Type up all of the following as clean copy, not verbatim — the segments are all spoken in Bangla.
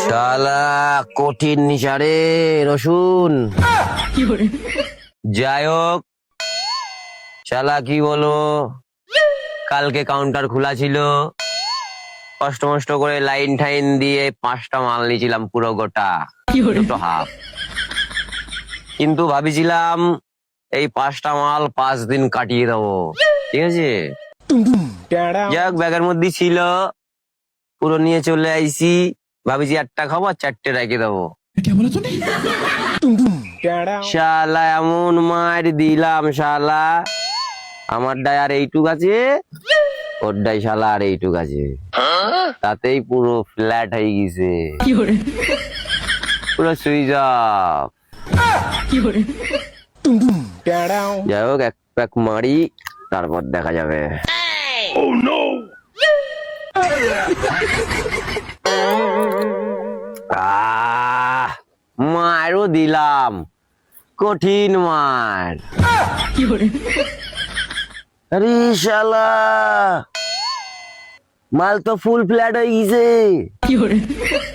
শালা কঠিন নিশা রে রসুন। যাই হোক, শালা কি বলো, কালকে কাউন্টার খোলা ছিল, কষ্ট মষ্ট করে লাইন ঠাইন দিয়ে 5টা মাল নিয়েছিলাম পুরো গোটা, দুটো হাফ। কিন্তু ভাবিছিলাম এই 5টা মাল 5 দিন কাটিয়ে দেবো, ঠিক আছে। যাক, ব্যাগের মধ্যে ছিল, পুরো নিয়ে চলে আইছি। ভাবিছি 1টা খাবো আর 4টে রেখে দেবো। শালা এমন মার দিলাম, শালা আমার ডাই আর এইটুক আছে, ওর ডাই শালা আর এইটুক আছে, তাতেই পুরো ফ্ল্যাট হয়ে গেছে, পুরো সুইচ অফ। যাই হোক, 1 প্যাক মারি, তারপর দেখা যাবে। মারও দিলাম, কঠিন মার। আরে শালা, মাল তো ফুল ফ্ল্যাট হয়ে গেছে,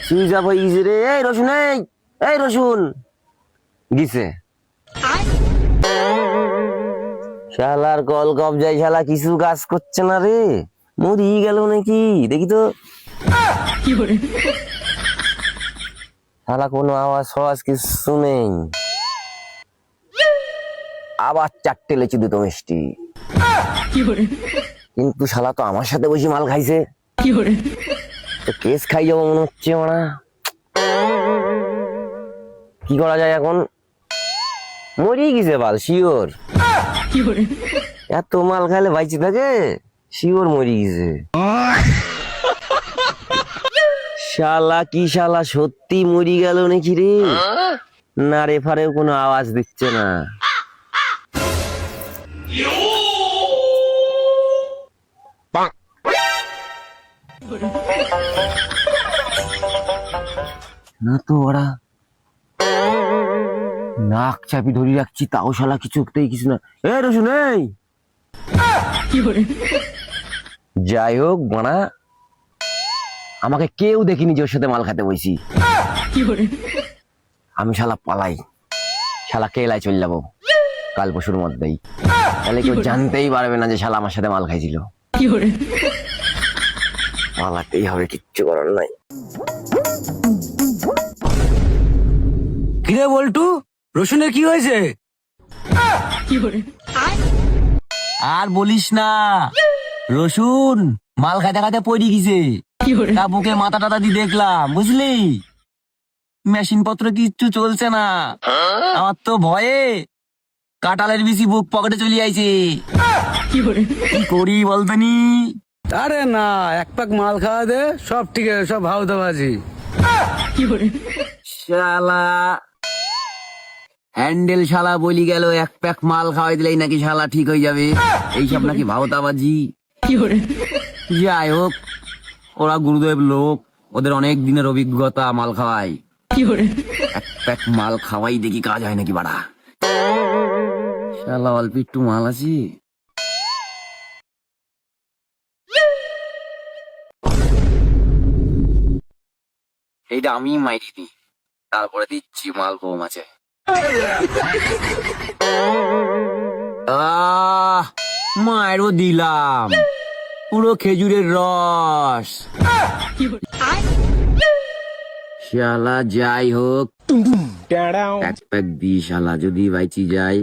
সুইচ অফ হয়ে গেছে রে। এই রসুন, এই রসুন গেছে। শালার কল কবজায় শালা কিছু কাজ করছে না রে, মরি গেল নাকি দেখি তো। শালা কোনো আওয়াজ ফাওয়াজ কিছু নেই। আবার 4টে লেচি, দুটো মিষ্টি। কিন্তু শালা তো আমার সাথে বসে মাল খাইছে, তো কেস খাই যাবো মনে হচ্ছে। ওরা কি করা যায় এখন? মরিয়ে গেছে বাল, শিওর। এত মাল খাইলে বাইচে থাকে, শিওর মরি গেছে। শালা কি শালা সত্যি মরি গেল নাকি রে? না রে, ফারেও কোনো আওয়াজ দিচ্ছে না। না তো, ওরা নাক চাপি ধরে রাখছি, তাও শালা কিছুতেই কিছু না। এ রসুন, এই যাই হোক বানা, আমাকে কেউ দেখিনি যে ওর সাথে মাল খেতে বসি। আমি শালা পালাই, শালা কেলাই চলে যাবো কাল পরশুর মধ্যেই, তাহলে কেউ জানতেই পারবে না যে শালা আমার সাথে মাল খাইছিল। পালাতেই হবে, কিচ্ছু করার নাই। কিরে বল্টু, রসুনের কি হয়েছে? আর বলিস না, রসুন মাল খাইতে খাইতে পড়ে গেছে, তা বুকে মাথা টাথা দিয়ে দেখলাম, বুঝলি, মেশিন পত্র কিচ্ছু চলছে না। আমার তো ভয়ে কাঁঠালের বিচি বুক পকেটে চলে আইছে। কি করি বলতনি? আরে না, 1 প্যাক মাল খাওয়া দে, সব ঠিক আছে, সব ভাউতাবাজি। শালা হ্যান্ডেল শালা বলি গেল 1 প্যাক মাল খাওয়াই দিলেই নাকি শালা ঠিক হয়ে যাবে, এইসব নাকি ভাওতাবাজি। যাই হোক, ওরা গুরুদেব লোক, ওদের অনেক দিনের অভিজ্ঞতা মাল খাওয়াই। 1 প্যাক মাল খাওয়াই দেখি কাজ হয় নাকি বাড়া। শালা অল্প একটু মাল আছে, এইটা আমি মাইরি দিই, তারপরে দিচ্ছি মাল কম আছে। মায়েরও দিলাম পুরো খেজুরের রস। শালা যাই হোক, 1 প্যাক দি শালা, যদি বাইচি যায়।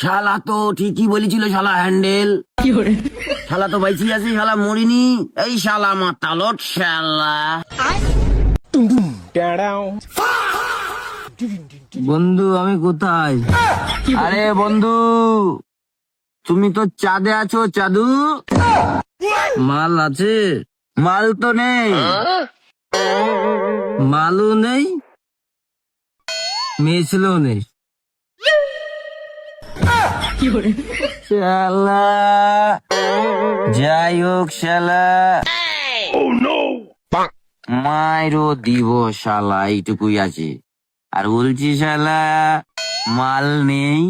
শালা তো ঠিকই বলেছিল, শালা হ্যান্ডেল, শালা তো বাইচি আছে, শালা মরিনি। এই শালা মাতালট শালা। বন্ধু আমি কোথায়? আরে বন্ধু, তুমি তো চাঁদে আছো, চাঁদু। মাল আছে? মাল তো নেই, মালও নেই, মেয়ে ছেলেও নেই। শালা যাই হোক, শালা মাইরও দিব শালা, এইটুকুই আছে। আর বলছি শালা মাল নেই,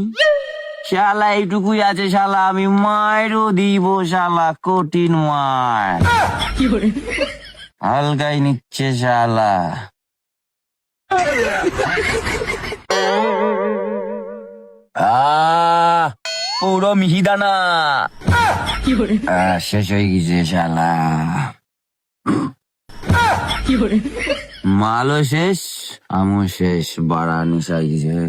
শালা এইটুকুই আছে শালা, আমি মায়েরও দিব শালা, কঠিন মার। হালকাই নিচ্ছে শালা। পুরো মিহিদানা শেষ হয়ে গেছে শালা। মালও শেষ, আমও শেষ, বাড়া নিশা গেছে।